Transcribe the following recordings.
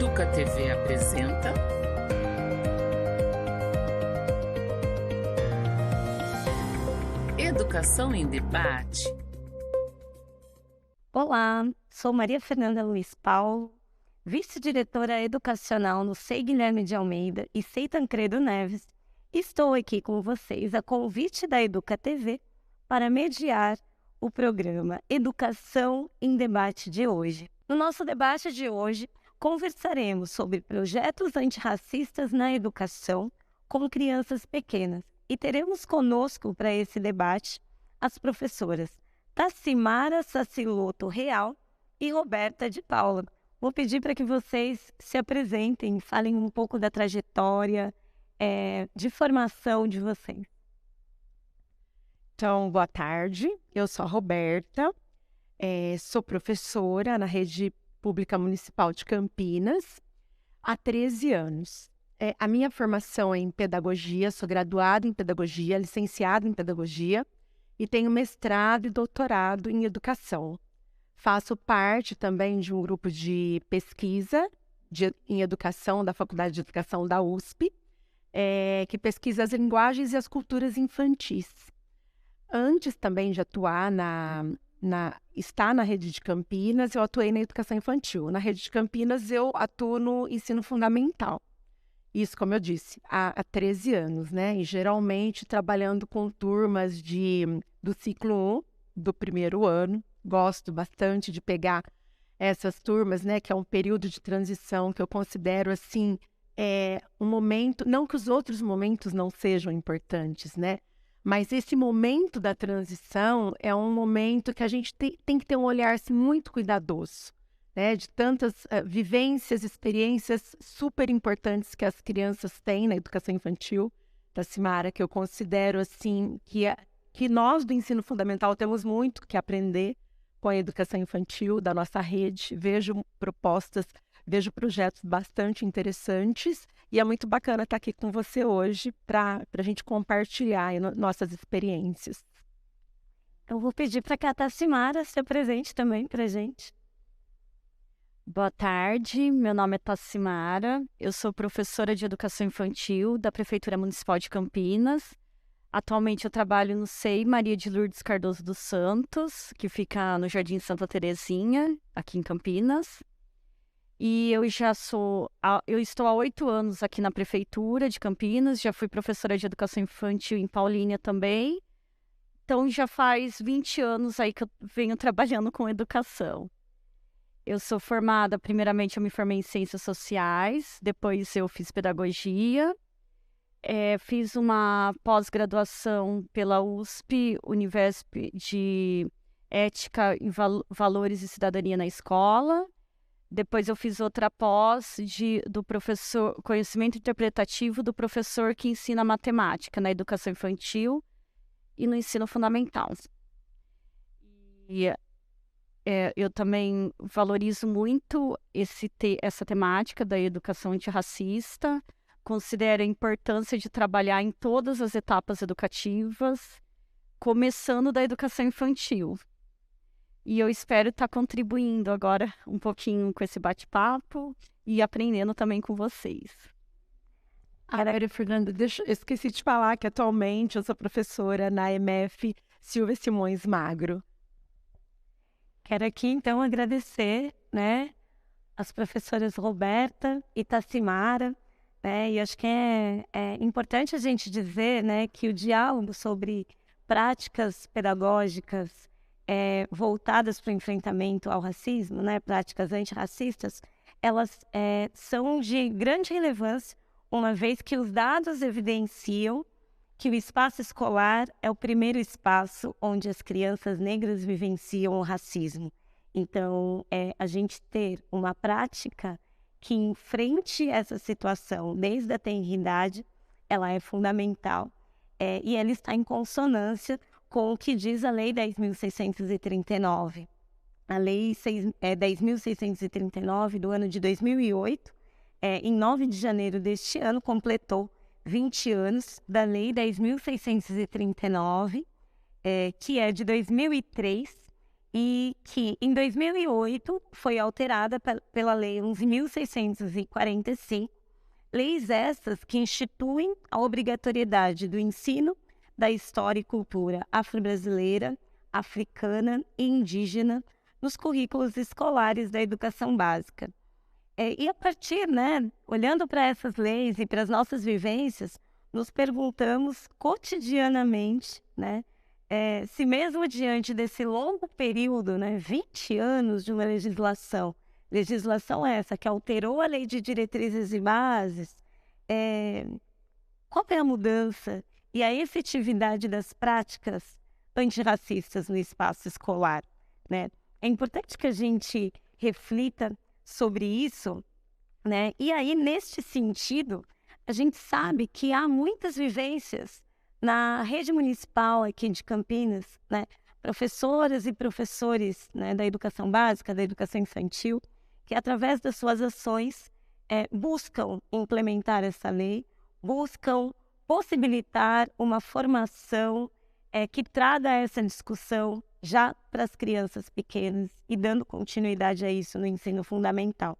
Educa TV apresenta Educação em Debate. Olá, sou Maria Fernanda Luiz Paulo, vice-diretora educacional no SEI Guilherme de Almeida e SEI Tancredo Neves. Estou aqui com vocês a convite da Educa TV para mediar o programa Educação em Debate de hoje. No nosso debate de hoje, conversaremos sobre projetos antirracistas na educação com crianças pequenas e teremos conosco para esse debate as professoras Tassimara Saciloto Real e Roberta de Paula. Vou pedir para que vocês se apresentem, falem um pouco da trajetória de formação de vocês. Então, boa tarde, eu sou a Roberta, sou professora na Rede Pública Municipal de Campinas há 13 anos. A minha formação é em pedagogia, sou graduada em pedagogia, licenciada em pedagogia e tenho mestrado e doutorado em educação. Faço parte também de um grupo de pesquisa em educação da Faculdade de Educação da USP, que pesquisa as linguagens e as culturas infantis. Antes também de atuar estar na Rede de Campinas, eu atuei na educação infantil. Na Rede de Campinas, eu atuo no ensino fundamental. Isso, como eu disse, há 13 anos, né? E geralmente trabalhando com turmas do ciclo 1, do primeiro ano. Gosto bastante de pegar essas turmas, né? Que é um período de transição que eu considero, assim, um momento... Não que os outros momentos não sejam importantes, né? Mas esse momento da transição é um momento que a gente tem que ter um olhar assim, muito cuidadoso, né? De tantas vivências, experiências super importantes que as crianças têm na educação infantil, Tassimara, que eu considero assim, que nós do ensino fundamental temos muito que aprender com a educação infantil da nossa rede. Vejo projetos bastante interessantes e é muito bacana estar aqui com você hoje para a gente compartilhar nossas experiências. Eu vou pedir para que a Tassimara se apresente também para a gente. Boa tarde, meu nome é Tassimara, eu sou professora de educação infantil da Prefeitura Municipal de Campinas. Atualmente eu trabalho no SEI Maria de Lourdes Cardoso dos Santos, que fica no Jardim Santa Terezinha, aqui em Campinas. E eu estou há 8 anos aqui na Prefeitura de Campinas, já fui professora de educação infantil em Paulínia também. Então já faz 20 anos aí que eu venho trabalhando com educação. Eu sou formada, primeiramente eu me formei em Ciências Sociais, depois eu fiz Pedagogia, fiz uma pós-graduação pela USP, Univesp de Ética, Valores e Cidadania na Escola. Depois eu fiz outra pós do professor, conhecimento interpretativo do professor que ensina matemática na educação infantil e no ensino fundamental. E eu também valorizo muito essa temática da educação antirracista, considero a importância de trabalhar em todas as etapas educativas, começando da educação infantil. E eu espero estar contribuindo agora um pouquinho com esse bate-papo e aprendendo também com vocês. Maria Fernanda, eu esqueci de falar que atualmente eu sou professora na EMF Silvia Simões Magro. Quero aqui, então, agradecer, né, as professoras Roberta e Tassimara, né, e acho que é importante a gente dizer, né, que o diálogo sobre práticas pedagógicas voltadas para o enfrentamento ao racismo, né, práticas antirracistas, elas são de grande relevância, uma vez que os dados evidenciam que o espaço escolar é o primeiro espaço onde as crianças negras vivenciam o racismo. Então, a gente ter uma prática que enfrente essa situação desde a tenridade, ela é fundamental. E ela está em consonância com o que diz a Lei 10.639. A Lei 10.639 do ano de 2008, em 9 de janeiro deste ano, completou 20 anos da Lei 10.639, que é de 2003 e que em 2008 foi alterada pela Lei 11.645, leis essas que instituem a obrigatoriedade do ensino da história e cultura afro-brasileira, africana e indígena nos currículos escolares da educação básica. E a partir, né, olhando para essas leis e para as nossas vivências, nos perguntamos cotidianamente, né, se mesmo diante desse longo período, né, 20 anos de uma legislação essa que alterou a Lei de Diretrizes e Bases, qual é a mudança e a efetividade das práticas antirracistas no espaço escolar, né? É importante que a gente reflita sobre isso, né? E aí, neste sentido, a gente sabe que há muitas vivências na rede municipal aqui de Campinas, né? Professoras e professores, né, da educação básica, da educação infantil, que através das suas ações buscam implementar essa lei, buscam possibilitar uma formação que traga essa discussão já para as crianças pequenas e dando continuidade a isso no ensino fundamental.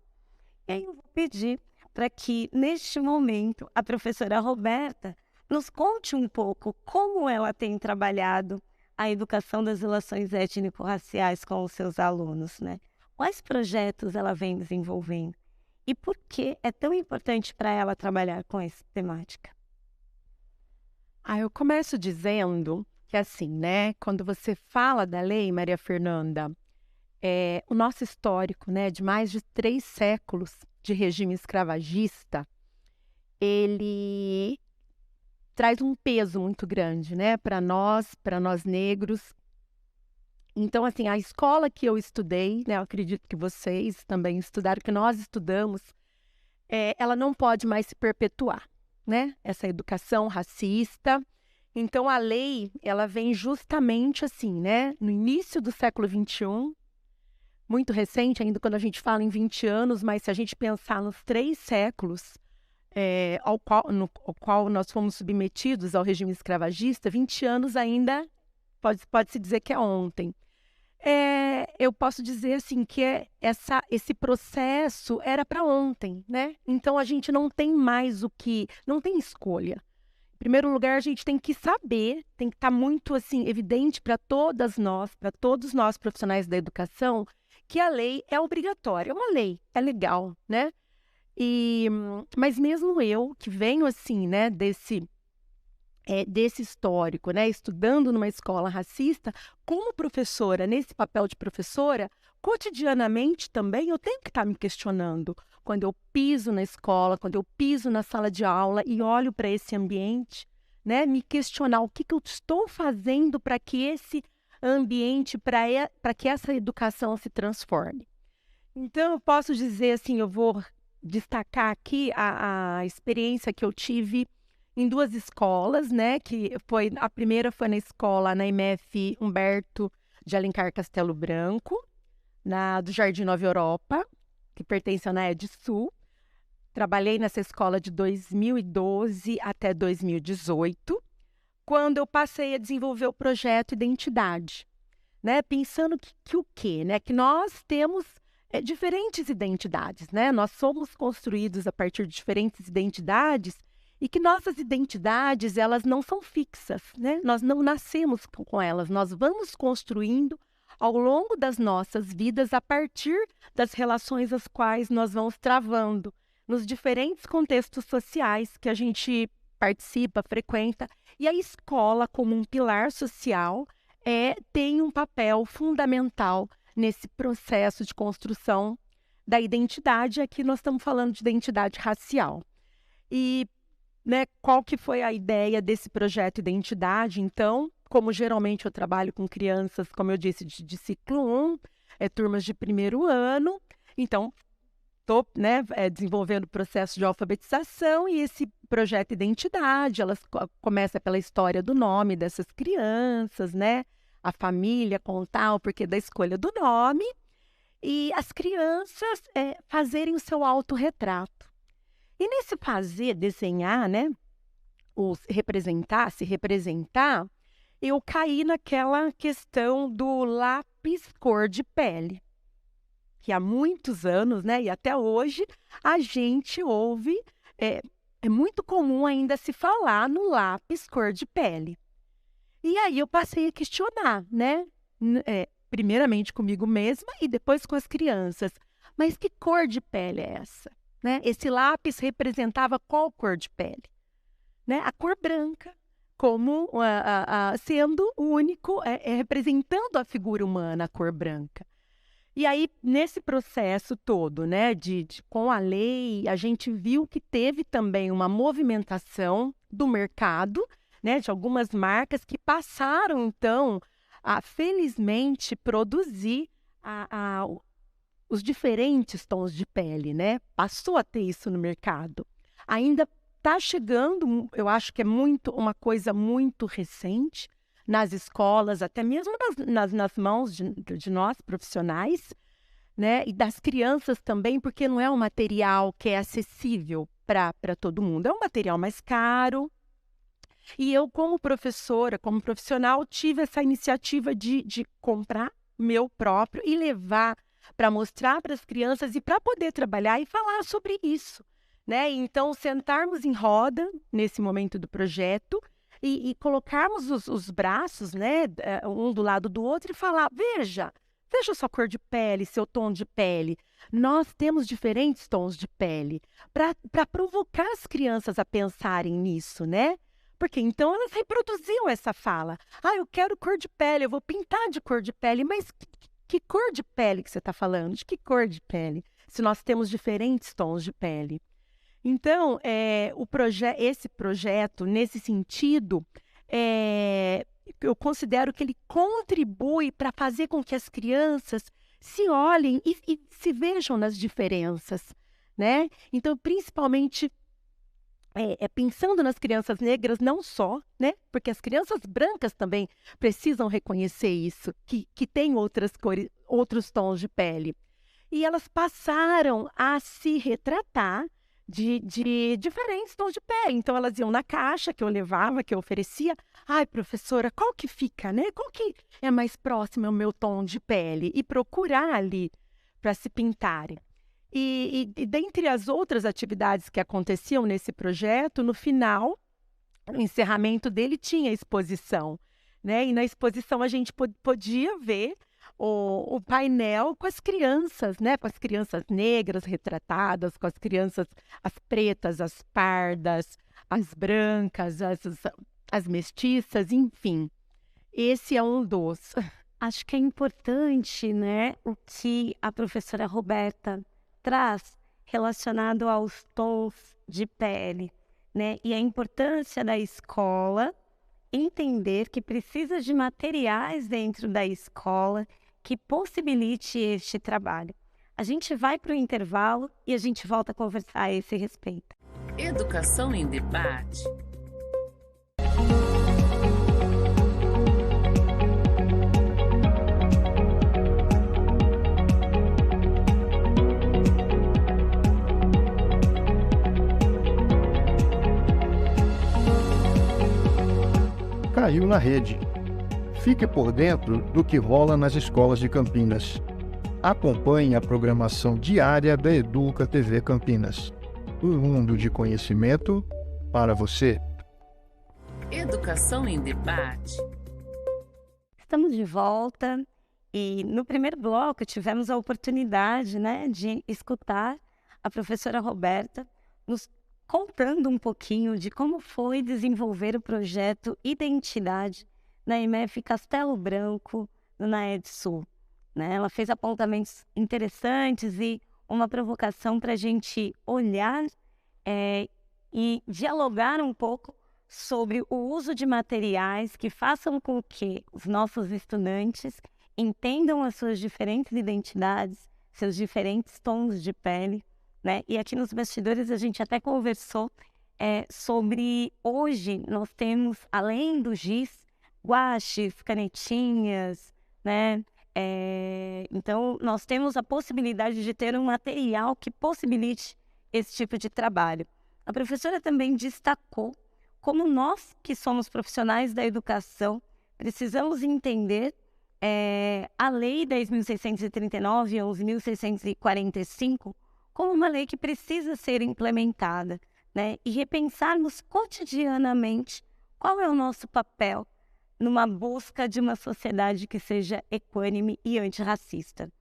E aí eu vou pedir para que, neste momento, a professora Roberta nos conte um pouco como ela tem trabalhado a educação das relações étnico-raciais com os seus alunos, né? Quais projetos ela vem desenvolvendo e por que é tão importante para ela trabalhar com essa temática? Eu começo dizendo que assim, né, quando você fala da lei, Maria Fernanda, o nosso histórico, né, de mais de 3 séculos de regime escravagista, ele traz um peso muito grande, né, para nós negros. Então, assim, a escola que eu estudei, né, eu acredito que vocês também estudaram, que nós estudamos, ela não pode mais se perpetuar, né, essa educação racista. Então, a lei, ela vem justamente assim, né, no início do século XXI, muito recente ainda quando a gente fala em 20 anos, mas se a gente pensar nos 3 séculos ao qual nós fomos submetidos ao regime escravagista, 20 anos ainda pode-se dizer que é ontem. Eu posso dizer assim que esse processo era para ontem, né? Então a gente não tem mais não tem escolha. Em primeiro lugar, a gente tem que saber, tem que estar muito assim evidente para todos nós profissionais da educação, que a lei é obrigatória, é uma lei, é legal, né? Mas mesmo eu, que venho assim, né, desse histórico, né, estudando numa escola racista, como professora, nesse papel de professora, cotidianamente também eu tenho que estar me questionando. Quando eu piso na escola, quando eu piso na sala de aula e olho para esse ambiente, né, me questionar o que eu estou fazendo para que esse ambiente, para que essa educação se transforme. Então, eu posso dizer assim, eu vou destacar aqui a experiência que eu tive em 2 escolas, né? A primeira foi na IMF Humberto de Alencar Castelo Branco, do Jardim Nova Europa, que pertence à NAED Sul. Trabalhei nessa escola de 2012 até 2018, quando eu passei a desenvolver o projeto Identidade, né? Pensando que o quê? Né? Que nós temos diferentes identidades, né? Nós somos construídos a partir de diferentes identidades e que nossas identidades, elas não são fixas, né? Nós não nascemos com elas, nós vamos construindo ao longo das nossas vidas a partir das relações as quais nós vamos travando nos diferentes contextos sociais que a gente participa, frequenta, e a escola, como um pilar social, tem um papel fundamental nesse processo de construção da identidade. Aqui nós estamos falando de identidade racial. E, né, qual que foi a ideia desse projeto Identidade? Então, como geralmente eu trabalho com crianças, como eu disse, de ciclo 1, turmas de primeiro ano, então estou, né, desenvolvendo o processo de alfabetização e esse projeto Identidade, elas começa pela história do nome dessas crianças, né? A família, contar o porquê da escolha do nome, e as crianças fazerem o seu autorretrato. E nesse desenhar, né, se representar, eu caí naquela questão do lápis cor de pele, que há muitos anos, né, e até hoje, a gente ouve, é muito comum ainda se falar no lápis cor de pele. E aí eu passei a questionar, né, primeiramente comigo mesma e depois com as crianças. Mas que cor de pele é essa? Né? Esse lápis representava qual cor de pele? Né? A cor branca, como sendo o único, representando a figura humana, a cor branca. E aí, nesse processo todo, né, com a lei, a gente viu que teve também uma movimentação do mercado, né, de algumas marcas que passaram, então, a felizmente produzir os diferentes tons de pele, né? Passou a ter isso no mercado. Ainda está chegando, eu acho que é uma coisa muito recente, nas escolas, até mesmo nas mãos de nós, profissionais, né? E das crianças também, porque não é um material que é acessível para todo mundo. É um material mais caro. E eu, como professora, como profissional, tive essa iniciativa de comprar meu próprio e levar para mostrar para as crianças e para poder trabalhar e falar sobre isso, né? Então, sentarmos em roda nesse momento do projeto e colocarmos os braços, né, um do lado do outro e falar, veja a sua cor de pele, seu tom de pele. Nós temos diferentes tons de pele para provocar as crianças a pensarem nisso, né? Porque então elas reproduziam essa fala. Eu quero cor de pele, eu vou pintar de cor de pele. Mas que cor de pele que você está falando? De que cor de pele? Se nós temos diferentes tons de pele. Então, esse projeto, nesse sentido, eu considero que ele contribui para fazer com que as crianças se olhem e se vejam nas diferenças, né? Então, principalmente, pensando nas crianças negras não só, né? Porque as crianças brancas também precisam reconhecer isso, que tem outras cores, outros tons de pele. E elas passaram a se retratar de diferentes tons de pele. Então, elas iam na caixa que eu levava, que eu oferecia. Ai, professora, qual que fica, né? Qual que é mais próximo ao meu tom de pele? E procurar ali para se pintarem. E dentre as outras atividades que aconteciam nesse projeto, no final, no encerramento dele, tinha exposição, né? E na exposição a gente podia ver o painel com as crianças, né? Com as crianças negras retratadas, com as crianças, as pretas, as pardas, as brancas, as mestiças, enfim. Esse é um dos. Acho que é importante, né, o que a professora Roberta traz relacionado aos tons de pele, né? E a importância da escola entender que precisa de materiais dentro da escola que possibilite este trabalho. A gente vai para o intervalo e a gente volta a conversar a esse respeito. Educação em debate. Caiu na rede. Fique por dentro do que rola nas escolas de Campinas. Acompanhe a programação diária da Educa TV Campinas. Um mundo de conhecimento para você. Educação em debate. Estamos de volta e no primeiro bloco tivemos a oportunidade, né, de escutar a professora Roberta nos contando um pouquinho de como foi desenvolver o projeto Identidade na EMF Castelo Branco, no NAED Sul. Né? Ela fez apontamentos interessantes e uma provocação para a gente olhar e dialogar um pouco sobre o uso de materiais que façam com que os nossos estudantes entendam as suas diferentes identidades, seus diferentes tons de pele, né? E aqui nos bastidores a gente até conversou sobre, hoje nós temos, além do giz, guaches, canetinhas, né? Então, nós temos a possibilidade de ter um material que possibilite esse tipo de trabalho. A professora também destacou como nós, que somos profissionais da educação, precisamos entender a Lei 10.639 e 11.645 como uma lei que precisa ser implementada, né? E repensarmos cotidianamente qual é o nosso papel numa busca de uma sociedade que seja equânime e antirracista.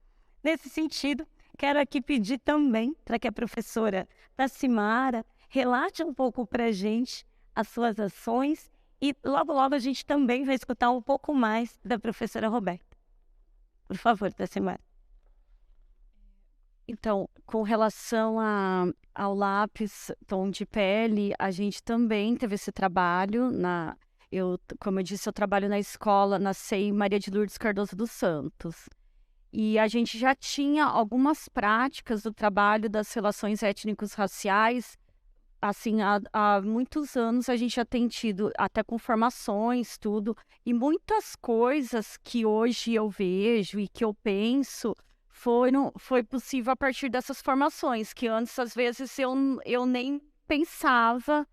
Nesse sentido, quero aqui pedir também para que a professora Tassimara relate um pouco para a gente as suas ações e logo, logo a gente também vai escutar um pouco mais da professora Roberta. Por favor, Tassimara. Então, com relação ao lápis tom de pele, a gente também teve esse trabalho. Como eu disse, eu trabalho na escola, na SEI Maria de Lourdes Cardoso dos Santos. E a gente já tinha algumas práticas do trabalho das relações étnicos raciais. Assim, há muitos anos a gente já tem tido, até com formações, tudo. E muitas coisas que hoje eu vejo e que eu penso foi possível a partir dessas formações, que antes, às vezes, eu nem pensava.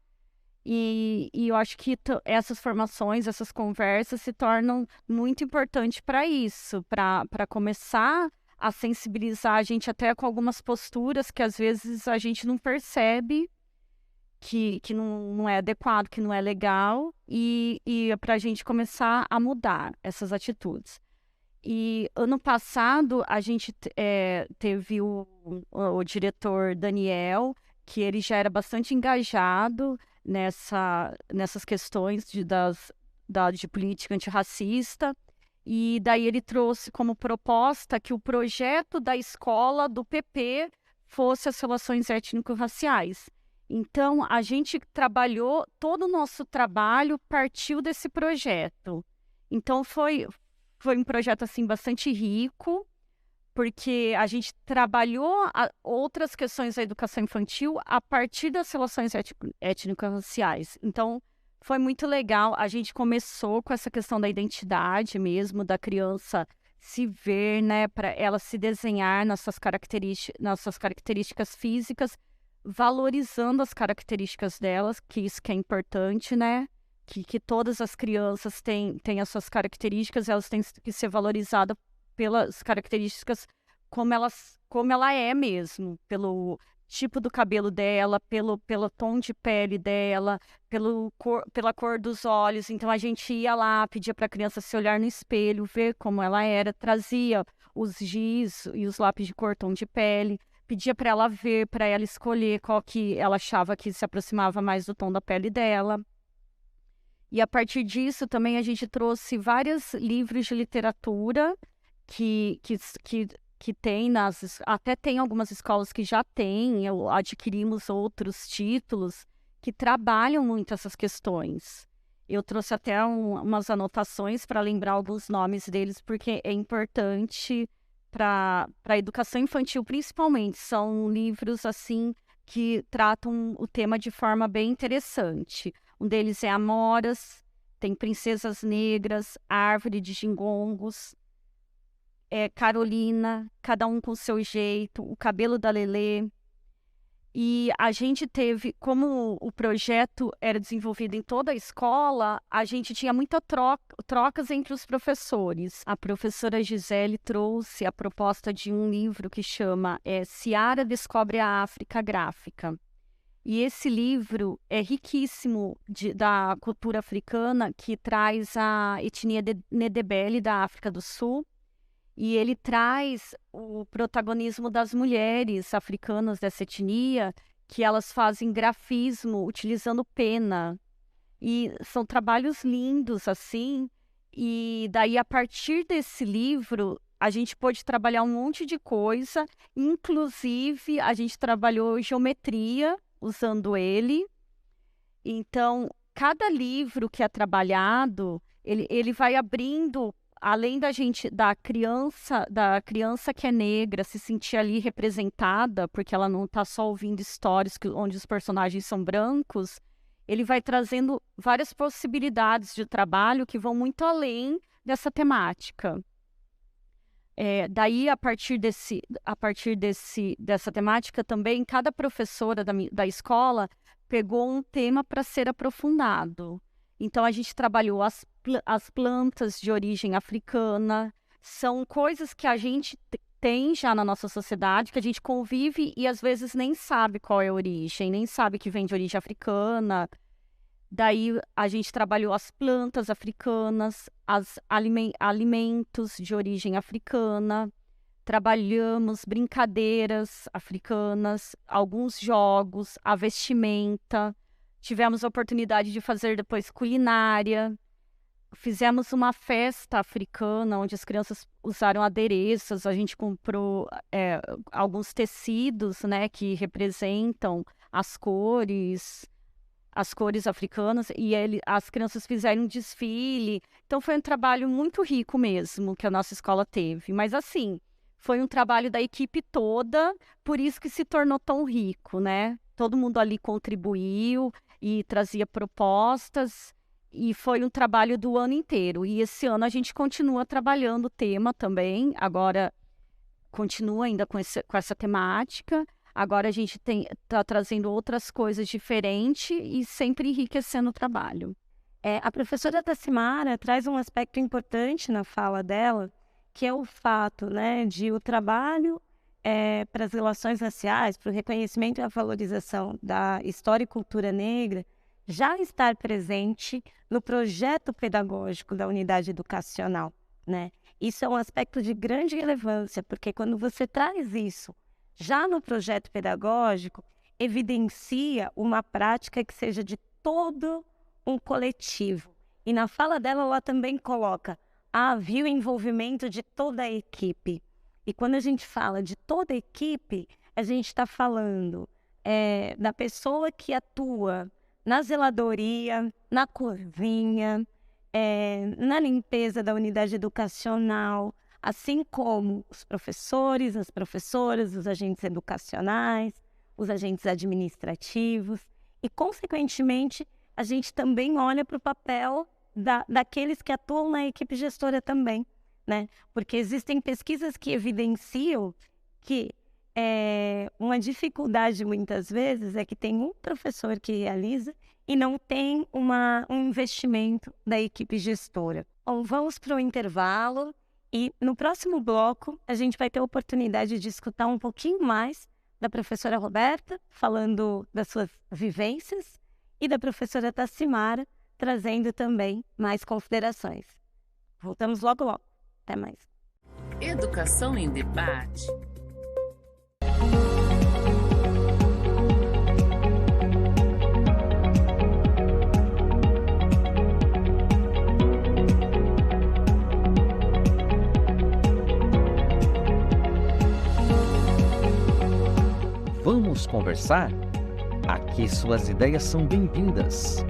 E eu acho que essas formações, essas conversas se tornam muito importantes para isso, para começar a sensibilizar a gente até com algumas posturas que às vezes a gente não percebe que não é adequado, que não é legal, e para a gente começar a mudar essas atitudes. E ano passado a gente teve o diretor Daniel, que ele já era bastante engajado nessas questões de política antirracista, e daí ele trouxe como proposta que o projeto da escola do PP fosse as relações étnico-raciais. Então, a gente trabalhou, todo o nosso trabalho partiu desse projeto. Então, foi um projeto assim, bastante rico, porque a gente trabalhou outras questões da educação infantil a partir das relações étnico-raciais. Então, foi muito legal. A gente começou com essa questão da identidade mesmo, da criança se ver, né, para ela se desenhar nas suas características físicas, valorizando as características delas, que isso que é importante, né? Que todas as crianças têm as suas características, elas têm que ser valorizadas pelas características como ela é mesmo, pelo tipo do cabelo dela, pelo tom de pele dela, pela cor dos olhos. Então a gente ia lá, pedia para a criança se olhar no espelho, ver como ela era, trazia os giz e os lápis de cor tom de pele, pedia para ela ver, para ela escolher qual que ela achava que se aproximava mais do tom da pele dela. E a partir disso também a gente trouxe vários livros de literatura que tem até tem algumas escolas que já têm, adquirimos outros títulos que trabalham muito essas questões. Eu trouxe até umas anotações para lembrar alguns nomes deles, porque é importante para a educação infantil, principalmente. São livros assim que tratam o tema de forma bem interessante. Um deles é Amoras, tem Princesas Negras, Árvore de Gingongos, Carolina, Cada Um com Seu Jeito, O Cabelo da Lelê. E a gente teve, como o projeto era desenvolvido em toda a escola, a gente tinha muitas trocas entre os professores. A professora Gisele trouxe a proposta de um livro que chama Ciara Descobre a África Gráfica. E esse livro é riquíssimo da cultura africana, que traz a etnia Ndebele da África do Sul, e ele traz o protagonismo das mulheres africanas dessa etnia, que elas fazem grafismo utilizando pena. E são trabalhos lindos, assim, e daí a partir desse livro a gente pôde trabalhar um monte de coisa, inclusive a gente trabalhou geometria, usando ele. Então, cada livro que é trabalhado, ele vai abrindo, além da criança que é negra se sentir ali representada, porque ela não está só ouvindo histórias onde os personagens são brancos, ele vai trazendo várias possibilidades de trabalho que vão muito além dessa temática. Daí, a partir dessa temática também, cada professora da escola pegou um tema para ser aprofundado. Então, a gente trabalhou as plantas de origem africana. São coisas que a gente tem já na nossa sociedade, que a gente convive e às vezes nem sabe qual é a origem, nem sabe que vem de origem africana. Daí a gente trabalhou as plantas africanas, alimentos de origem africana, trabalhamos brincadeiras africanas, alguns jogos, a vestimenta, tivemos a oportunidade de fazer depois culinária. Fizemos uma festa africana, onde as crianças usaram adereços, a gente comprou alguns tecidos, né, que representam as cores africanas, e as crianças fizeram um desfile. Então foi um trabalho muito rico mesmo, que a nossa escola teve. Mas assim, foi um trabalho da equipe toda, por isso que se tornou tão rico, né? Todo mundo ali contribuiu e trazia propostas, e foi um trabalho do ano inteiro. E esse ano a gente continua trabalhando o tema também, agora continua ainda com essa temática. Agora a gente está trazendo outras coisas diferentes e sempre enriquecendo o trabalho. A professora Tassimara traz um aspecto importante na fala dela, que é o fato, né, de o trabalho para as relações raciais, para o reconhecimento e a valorização da história e cultura negra, já estar presente no projeto pedagógico da unidade educacional, né? Isso é um aspecto de grande relevância, porque quando você traz isso já no projeto pedagógico, evidencia uma prática que seja de todo um coletivo. E na fala dela, ela também coloca: havia o envolvimento de toda a equipe. E quando a gente fala de toda a equipe, a gente está falando da pessoa que atua na zeladoria, na cozinha, na limpeza da unidade educacional, assim como os professores, as professoras, os agentes educacionais, os agentes administrativos. E, consequentemente, a gente também olha para o papel daqueles que atuam na equipe gestora também, né? Porque existem pesquisas que evidenciam que uma dificuldade, muitas vezes, é que tem um professor que realiza e não tem um investimento da equipe gestora. Bom, vamos para o intervalo e no próximo bloco a gente vai ter a oportunidade de escutar um pouquinho mais da professora Roberta, falando das suas vivências, e da professora Tassimara, trazendo também mais considerações. Voltamos logo logo. Até mais. Educação em debate. Vamos conversar? Aqui suas ideias são bem-vindas.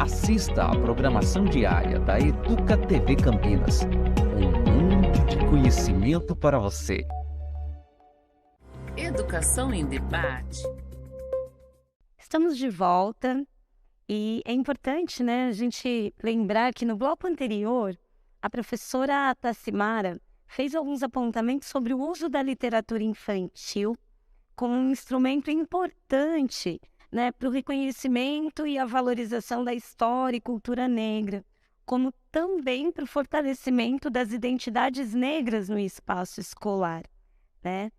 Assista à programação diária da Educa TV Campinas. Um mundo de conhecimento para você. Educação em debate. Estamos de volta e é importante, né, a gente lembrar que no bloco anterior a professora Tassimara fez alguns apontamentos sobre o uso da literatura infantil como um instrumento importante, né, para o reconhecimento e a valorização da história e cultura negra, como também para o fortalecimento das identidades negras no espaço escolar, né?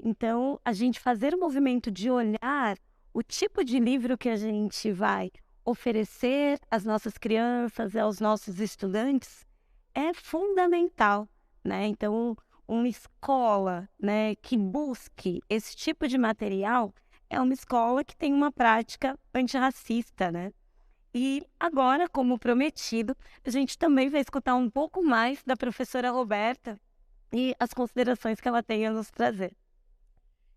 Então, a gente fazer o movimento de olhar o tipo de livro que a gente vai oferecer às nossas crianças e aos nossos estudantes é fundamental, né? Então, uma escola, né, que busque esse tipo de material é uma escola que tem uma prática antirracista, né? E agora, como prometido, a gente também vai escutar um pouco mais da professora Roberta e as considerações que ela tem a nos trazer.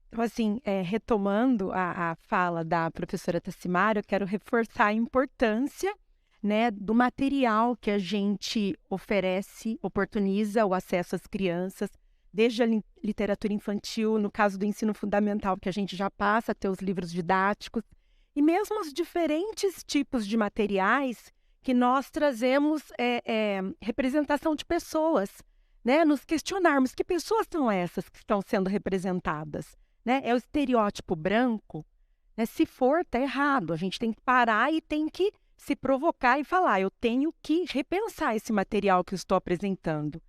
Então, assim, retomando a fala da professora Tassimara, eu quero reforçar a importância, né, do material que a gente oferece, oportuniza o acesso às crianças, desde a literatura infantil, no caso do ensino fundamental, que a gente já passa a ter os livros didáticos, e mesmo os diferentes tipos de materiais que nós trazemos representação de pessoas, né? Nos questionarmos que pessoas são essas que estão sendo representadas, né? É o estereótipo branco, né? Se for, está errado. A gente tem que parar e tem que se provocar e falar, eu tenho que repensar esse material que eu estou apresentando.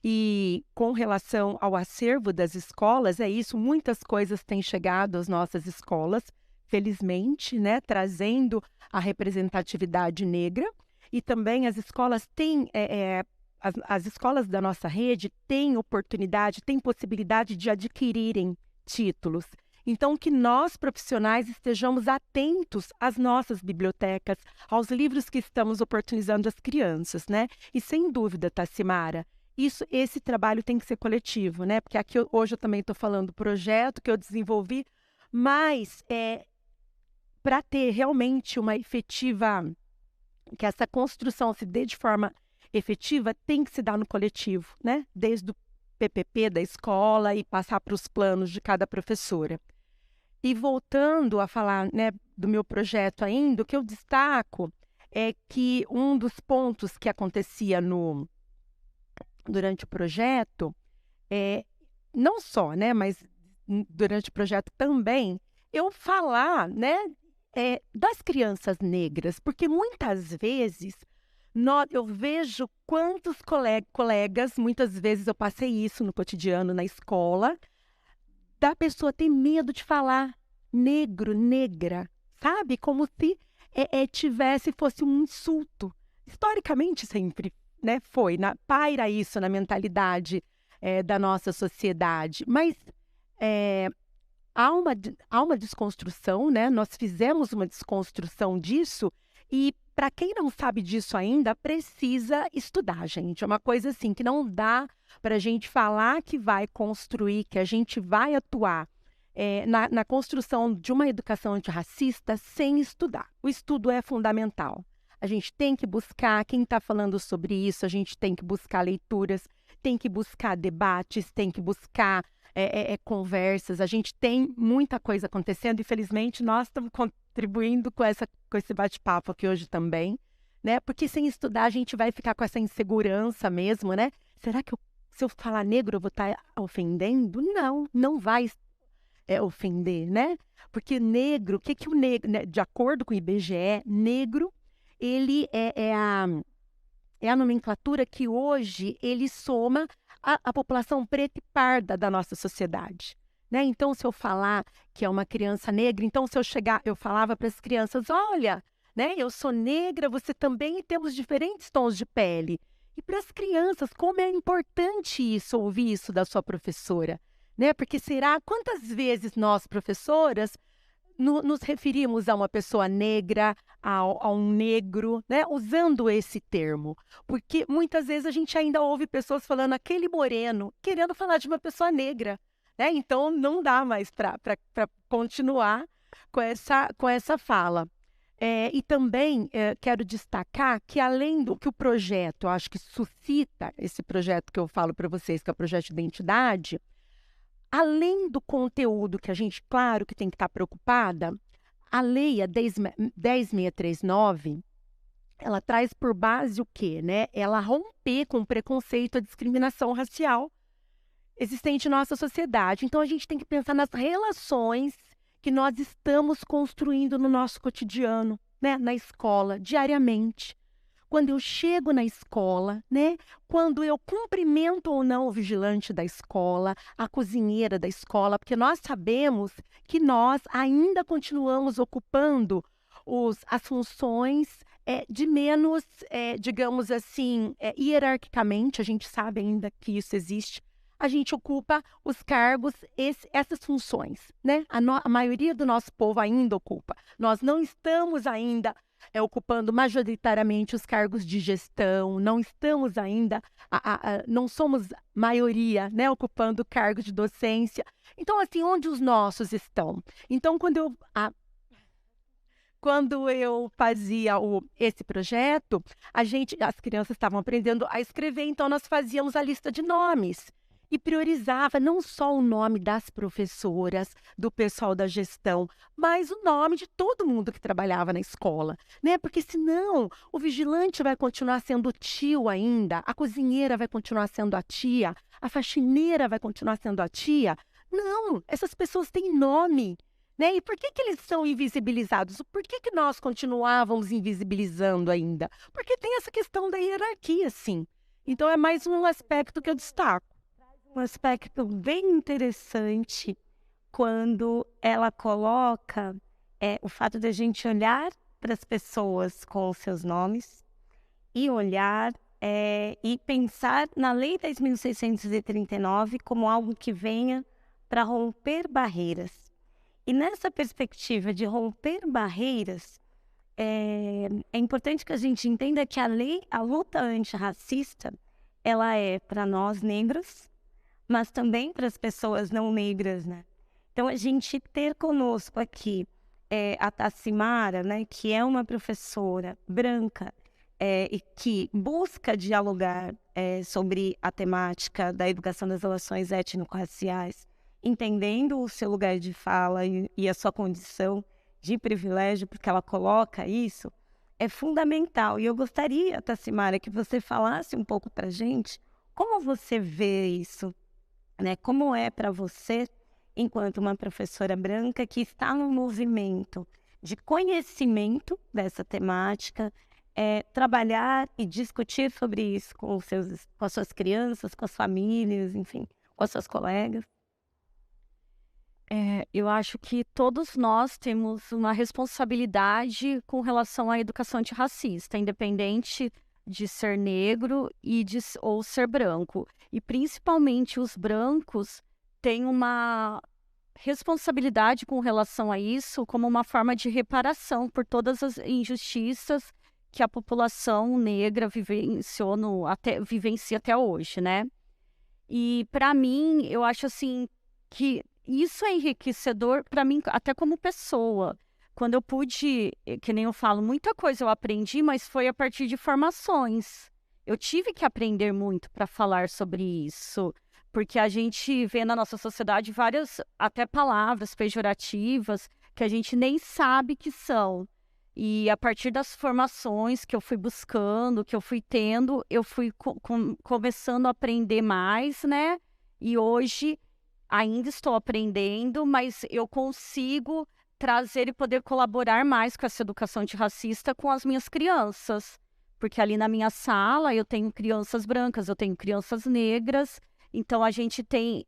E com relação ao acervo das escolas, é isso, muitas coisas têm chegado às nossas escolas, felizmente, né, trazendo a representatividade negra, e também as escolas têm, as escolas da nossa rede têm oportunidade, têm possibilidade de adquirirem títulos. Então, que nós, profissionais, estejamos atentos às nossas bibliotecas, aos livros que estamos oportunizando às crianças, né? E sem dúvida, Tassimara, esse trabalho tem que ser coletivo, né? Porque aqui hoje eu também estou falando do projeto que eu desenvolvi, mas para ter realmente uma efetiva, que essa construção se dê de forma efetiva, tem que se dar no coletivo, né? Desde o PPP da escola e passar para os planos de cada professora. E voltando a falar, né, do meu projeto ainda, o que eu destaco é que um dos pontos que acontecia durante o projeto, não só, né, mas durante o projeto também, eu falar, né, das crianças negras, porque muitas vezes eu vejo quantos colegas, muitas vezes eu passei isso no cotidiano, na escola, da pessoa ter medo de falar negro, negra, sabe? Como se fosse um insulto. Historicamente sempre, né, paira isso na mentalidade da nossa sociedade. Mas há uma desconstrução, né? Nós fizemos uma desconstrução disso e para quem não sabe disso ainda, precisa estudar, gente. É uma coisa assim que não dá para a gente falar que vai construir, que a gente vai atuar na construção de uma educação antirracista sem estudar. O estudo é fundamental. A gente tem que buscar, quem está falando sobre isso, a gente tem que buscar leituras, tem que buscar debates, tem que buscar conversas. A gente tem muita coisa acontecendo e, felizmente, nós estamos contribuindo com esse bate-papo aqui hoje também, né? Porque sem estudar a gente vai ficar com essa insegurança mesmo, né? Será que se eu falar negro eu vou estar ofendendo? Não vai ofender, né? Porque negro, o que o negro, né? De acordo com o IBGE, negro, ele é a nomenclatura que hoje ele soma a população preta e parda da nossa sociedade. Né? Então, se eu falar que é uma criança negra, então se eu chegar, eu falava para as crianças, olha, né, eu sou negra, você também, e temos diferentes tons de pele. E para as crianças, como é importante isso, ouvir isso da sua professora, né? Porque quantas vezes nós, professoras, nos referimos a uma pessoa negra, a um negro, né? Usando esse termo. Porque muitas vezes a gente ainda ouve pessoas falando aquele moreno, querendo falar de uma pessoa negra. Né? Então, não dá mais para continuar com essa fala. E também quero destacar que, além do que o projeto, eu acho que suscita esse projeto que eu falo para vocês, que é o projeto de identidade, além do conteúdo que a gente, claro, que tem que estar preocupada, a lei, a 10.639, ela traz por base o quê? Né? Ela romper com o preconceito, a discriminação racial existente em nossa sociedade. Então, a gente tem que pensar nas relações que nós estamos construindo no nosso cotidiano, né? Na escola, diariamente. Quando eu chego na escola, né? Quando eu cumprimento ou não o vigilante da escola, a cozinheira da escola, porque nós sabemos que nós ainda continuamos ocupando as funções de menos, digamos assim, hierarquicamente, a gente sabe ainda que isso existe, a gente ocupa os cargos, essas funções, né? A maioria do nosso povo ainda ocupa. Nós não estamos ainda ocupando majoritariamente os cargos de gestão, não estamos ainda, não somos maioria, né? Ocupando cargos de docência. Então, assim, onde os nossos estão? Então, quando eu fazia esse projeto, as crianças estavam aprendendo a escrever, então nós fazíamos a lista de nomes. E priorizava não só o nome das professoras, do pessoal da gestão, mas o nome de todo mundo que trabalhava na escola, né? Porque senão o vigilante vai continuar sendo o tio ainda, a cozinheira vai continuar sendo a tia, a faxineira vai continuar sendo a tia. Não, essas pessoas têm nome, né? E por que que eles são invisibilizados? Por que que nós continuávamos invisibilizando ainda? Porque tem essa questão da hierarquia, sim. Então, é mais um aspecto que eu destaco. Um aspecto bem interessante quando ela coloca o fato de a gente olhar para as pessoas com os seus nomes e olhar e pensar na Lei 10.639 como algo que venha para romper barreiras. E nessa perspectiva de romper barreiras, é importante que a gente entenda que a luta antirracista, ela é para nós negros, mas também para as pessoas não negras, né? Então, a gente ter conosco aqui a Tassimara, né, que é uma professora branca e que busca dialogar sobre a temática da educação das relações étnico-raciais, entendendo o seu lugar de fala e a sua condição de privilégio, porque ela coloca isso, é fundamental. E eu gostaria, Tassimara, que você falasse um pouco para a gente como você vê isso, né? Como é para você, enquanto uma professora branca que está no movimento de conhecimento dessa temática, trabalhar e discutir sobre isso com as suas crianças, com as famílias, enfim, com as suas colegas? Eu acho que todos nós temos uma responsabilidade com relação à educação antirracista, independente de ser negro ou ser branco. E principalmente os brancos têm uma responsabilidade com relação a isso como uma forma de reparação por todas as injustiças que a população negra vivencia até hoje, né? E para mim, eu acho assim que isso é enriquecedor para mim, até como pessoa. Quando eu pude, que nem eu falo, muita coisa eu aprendi, mas foi a partir de formações. Eu tive que aprender muito para falar sobre isso, porque a gente vê na nossa sociedade várias, até palavras pejorativas, que a gente nem sabe que são. E a partir das formações que eu fui buscando, que eu fui tendo, eu fui começando a aprender mais, né? E hoje ainda estou aprendendo, mas eu consigo trazer e poder colaborar mais com essa educação antirracista com as minhas crianças. Porque ali na minha sala eu tenho crianças brancas, eu tenho crianças negras, então a gente tem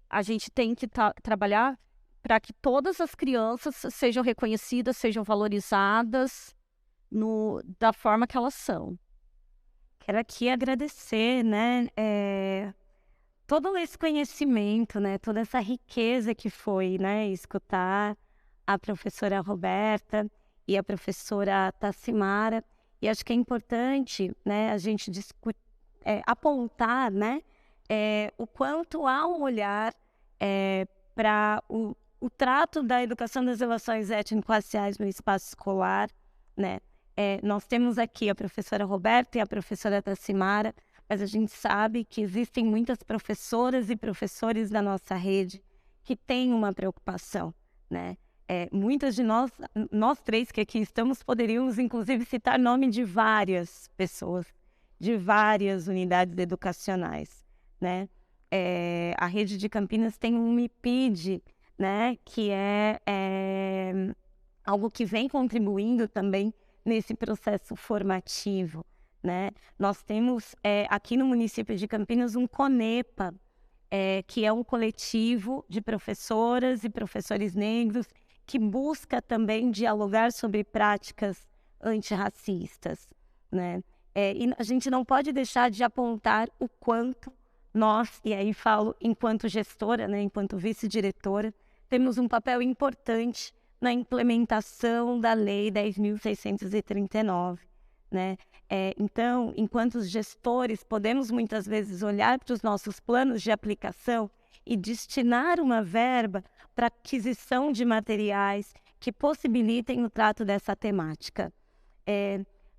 que trabalhar para que todas as crianças sejam reconhecidas, sejam valorizadas da forma que elas são. Quero aqui agradecer, né, todo esse conhecimento, né, toda essa riqueza que foi, né, escutar a professora Roberta e a professora Tassimara. E acho que é importante, né, a gente apontar, né, o quanto há um olhar para o trato da educação das relações étnico-raciais no espaço escolar, né? Nós temos aqui a professora Roberta e a professora Tassimara, mas a gente sabe que existem muitas professoras e professores da nossa rede que têm uma preocupação, né? Muitas de nós três que aqui estamos, poderíamos inclusive citar nome de várias pessoas, de várias unidades educacionais, né? A rede de Campinas tem um MIPID, né? Que é algo que vem contribuindo também nesse processo formativo, né? Nós temos aqui no município de Campinas um CONEPA, que é um coletivo de professoras e professores negros que busca também dialogar sobre práticas antirracistas, né? E a gente não pode deixar de apontar o quanto nós, e aí falo enquanto gestora, né, enquanto vice-diretora, temos um papel importante na implementação da Lei 10.639, né? Então, enquanto gestores, podemos muitas vezes olhar para os nossos planos de aplicação e destinar uma verba para aquisição de materiais que possibilitem o trato dessa temática.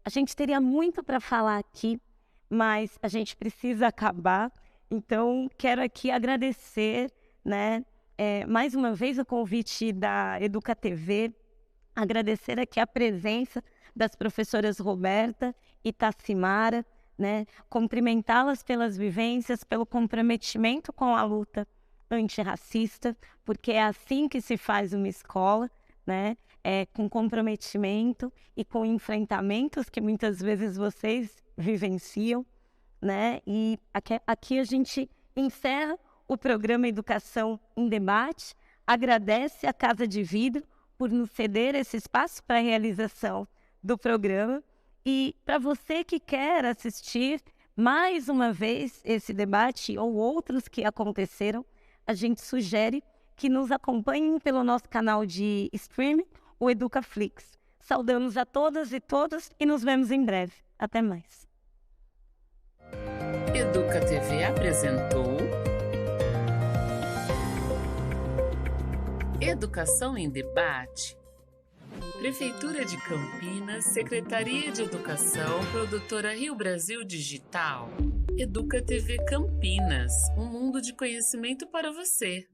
A gente teria muito para falar aqui, mas a gente precisa acabar. Então, quero aqui agradecer, né, mais uma vez o convite da Educa TV, agradecer aqui a presença das professoras Roberta e Tassimara, né, cumprimentá-las pelas vivências, pelo comprometimento com a luta antirracista, porque é assim que se faz uma escola, né? Com comprometimento e com enfrentamentos que muitas vezes vocês vivenciam, né? E aqui a gente encerra o programa Educação em Debate, agradece a Casa de Vidro por nos ceder esse espaço para a realização do programa. E para você que quer assistir mais uma vez esse debate ou outros que aconteceram, a gente sugere que nos acompanhem pelo nosso canal de streaming, o EducaFlix. Saudamos a todas e todos e nos vemos em breve. Até mais. Educa TV apresentou Educação em Debate. Prefeitura de Campinas, Secretaria de Educação, Produtora Rio Brasil Digital. Educa TV Campinas, um mundo de conhecimento para você.